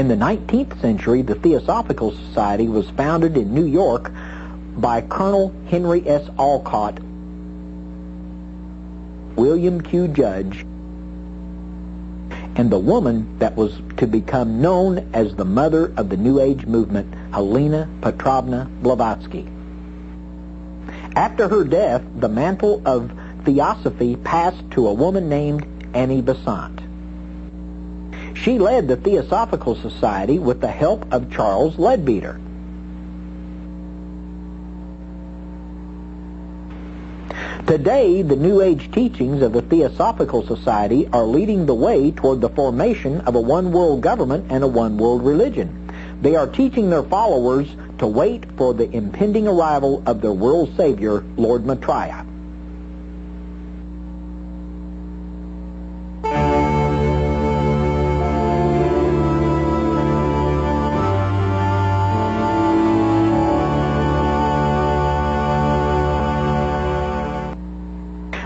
In the 19th century, the Theosophical Society was founded in New York by Colonel Henry S. Alcott, William Q. Judge, and the woman that was to become known as the mother of the New Age movement, Helena Petrovna Blavatsky. After her death, the mantle of Theosophy passed to a woman named Annie Besant. She led the Theosophical Society with the help of Charles Leadbeater. Today, the New Age teachings of the Theosophical Society are leading the way toward the formation of a one-world government and a one-world religion. They are teaching their followers to wait for the impending arrival of their world savior, Lord Maitreya.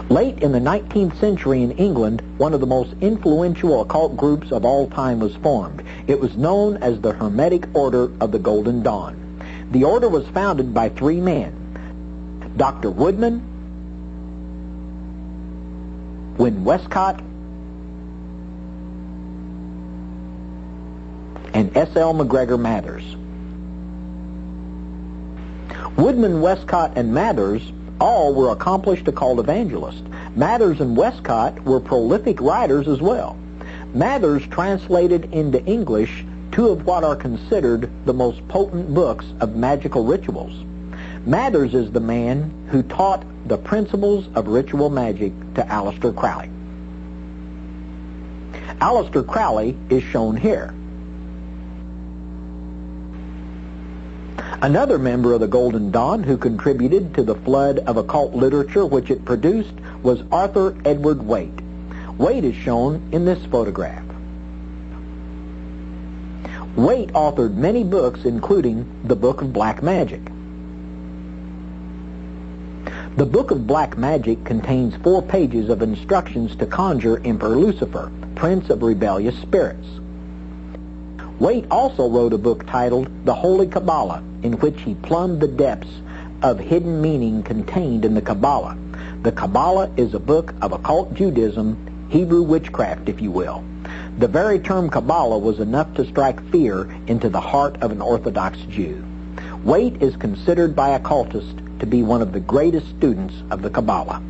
Late in the 19th century in England, one of the most influential occult groups of all time was formed. It was known as the Hermetic Order of the Golden Dawn. The order was founded by three men: Dr. Woodman, Wynne Westcott, and S.L. McGregor Mathers. Woodman, Westcott, and Mathers all were accomplished occult evangelists. Mathers and Westcott were prolific writers as well. Mathers translated into English two of what are considered the most potent books of magical rituals. Mathers is the man who taught the principles of ritual magic to Aleister Crowley. Aleister Crowley is shown here. Another member of the Golden Dawn who contributed to the flood of occult literature which it produced was Arthur Edward Waite. Waite is shown in this photograph. Waite authored many books, including the Book of Black Magic. The Book of Black Magic contains 4 pages of instructions to conjure Emperor Lucifer, Prince of Rebellious Spirits. Waite also wrote a book titled The Holy Kabbalah, in which he plumbed the depths of hidden meaning contained in the Kabbalah. The Kabbalah is a book of occult Judaism, Hebrew witchcraft, if you will. The very term Kabbalah was enough to strike fear into the heart of an Orthodox Jew. Waite is considered by occultists to be one of the greatest students of the Kabbalah.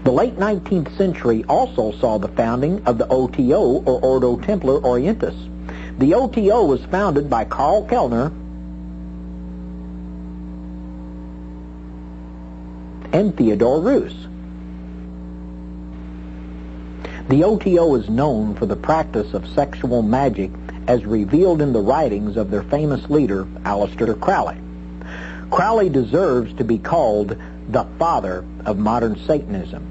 The late 19th century also saw the founding of the OTO, or Ordo Templar Orientis. The OTO was founded by Karl Kellner and Theodore Roos. The OTO is known for the practice of sexual magic as revealed in the writings of their famous leader, Aleister Crowley. Crowley deserves to be called the father of modern Satanism.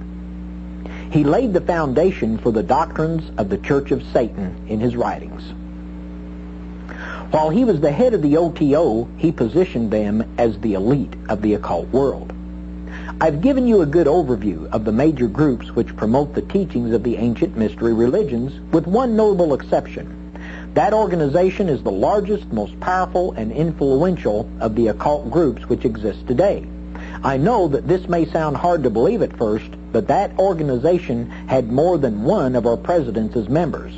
He laid the foundation for the doctrines of the Church of Satan in his writings. While he was the head of the OTO, he positioned them as the elite of the occult world. I've given you a good overview of the major groups which promote the teachings of the ancient mystery religions, with one notable exception. That organization is the largest, most powerful, and influential of the occult groups which exist today. I know that this may sound hard to believe at first, but that organization had more than one of our presidents as members.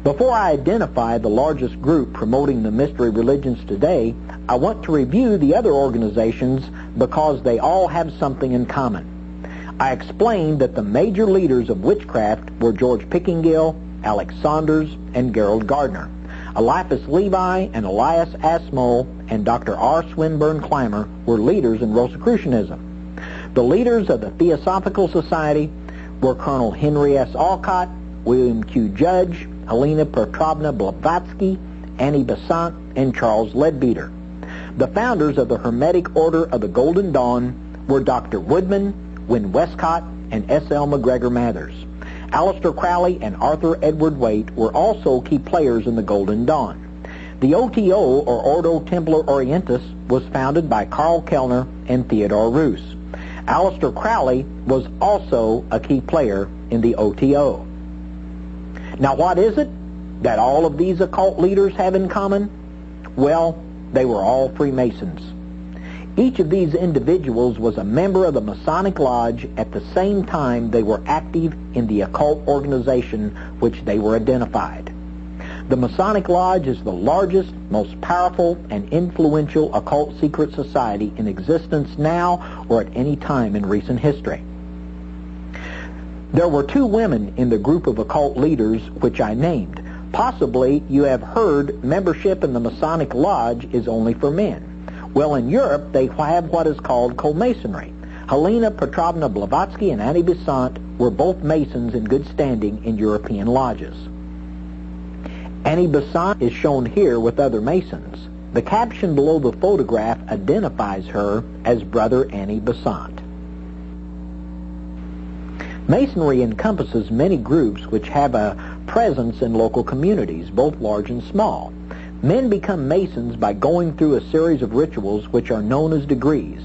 Before I identify the largest group promoting the mystery religions today, I want to review the other organizations because they all have something in common. I explained that the major leaders of witchcraft were George Pickingill, Alex Saunders, and Gerald Gardner. Eliphas Levi and Elias Asmol and Dr. R. Swinburne Clymer were leaders in Rosicrucianism. The leaders of the Theosophical Society were Colonel Henry S. Alcott, William Q. Judge, Helena Petrovna Blavatsky, Annie Besant, and Charles Leadbeater. The founders of the Hermetic Order of the Golden Dawn were Dr. Woodman, Wynne Westcott, and S.L. McGregor Mathers. Aleister Crowley and Arthur Edward Waite were also key players in the Golden Dawn. The OTO, or Ordo Templi Orientis, was founded by Karl Kellner and Theodore Roos. Aleister Crowley was also a key player in the OTO. Now, what is it that all of these occult leaders have in common? Well, they were all Freemasons. Each of these individuals was a member of the Masonic Lodge at the same time they were active in the occult organization which they were identified. The Masonic Lodge is the largest, most powerful, and influential occult secret society in existence now or at any time in recent history. There were 2 women in the group of occult leaders which I named. Possibly you have heard membership in the Masonic Lodge is only for men. Well, in Europe, they have what is called co-masonry. Helena Petrovna Blavatsky and Annie Besant were both Masons in good standing in European lodges. Annie Besant is shown here with other Masons. The caption below the photograph identifies her as Brother Annie Besant. Masonry encompasses many groups which have a presence in local communities, both large and small. Men become Masons by going through a series of rituals which are known as degrees.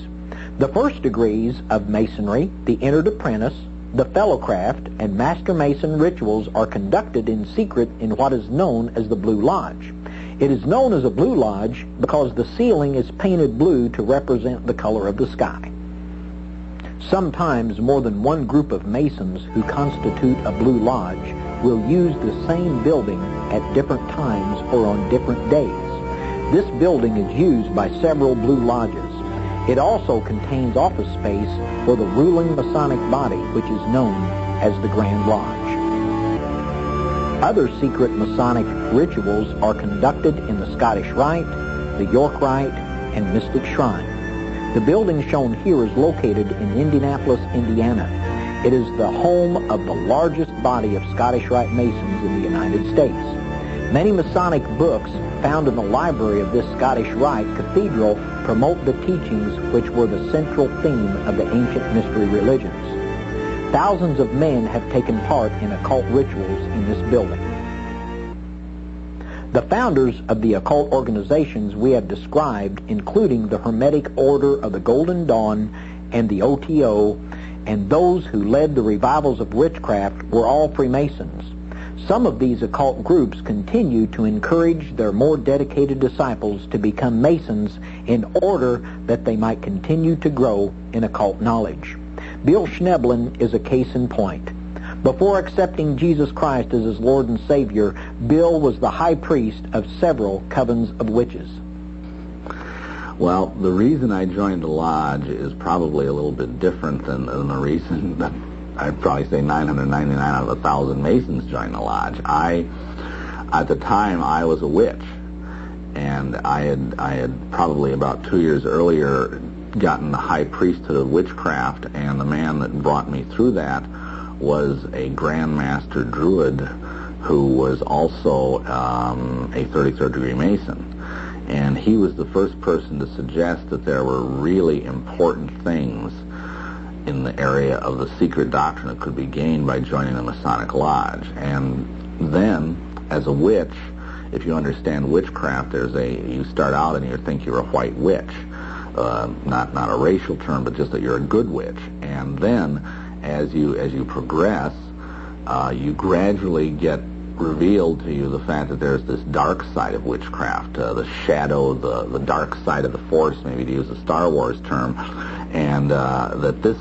The first degrees of Masonry, the Entered Apprentice, the Fellowcraft, and Master Mason rituals are conducted in secret in what is known as the Blue Lodge. It is known as a Blue Lodge because the ceiling is painted blue to represent the color of the sky. Sometimes more than one group of Masons who constitute a Blue Lodge will use the same building at different times or on different days. This building is used by several Blue Lodges. It also contains office space for the ruling Masonic body, which is known as the Grand Lodge. Other secret Masonic rituals are conducted in the Scottish Rite, the York Rite, and Mystic Shrine. The building shown here is located in Indianapolis, Indiana. It is the home of the largest body of Scottish Rite Masons in the United States. Many Masonic books found in the library of this Scottish Rite Cathedral promote the teachings which were the central theme of the ancient mystery religions. Thousands of men have taken part in occult rituals in this building. The founders of the occult organizations we have described, including the Hermetic Order of the Golden Dawn and the OTO, and those who led the revivals of witchcraft, were all Freemasons. Some of these occult groups continue to encourage their more dedicated disciples to become Masons in order that they might continue to grow in occult knowledge. Bill Schneblin is a case in point. Before accepting Jesus Christ as his Lord and Savior, Bill was the high priest of several covens of witches. Well, the reason I joined the lodge is probably a little bit different than the reason that I'd probably say 999 out of 1,000 Masons joined the lodge. At the time, I was a witch, and I had probably about 2 years earlier gotten the high priesthood of witchcraft, and the man that brought me through that was a Grand Master Druid who was also a 33rd degree Mason. And he was the first person to suggest that there were really important things in the area of the secret doctrine that could be gained by joining the Masonic Lodge. And then, as a witch, if you understand witchcraft, you start out and you think you're a white witch. Not a racial term, but just that you're a good witch. And then, as you progress, you gradually get revealed to you the fact that there's this dark side of witchcraft, the shadow, the dark side of the force, maybe to use a Star Wars term, and that this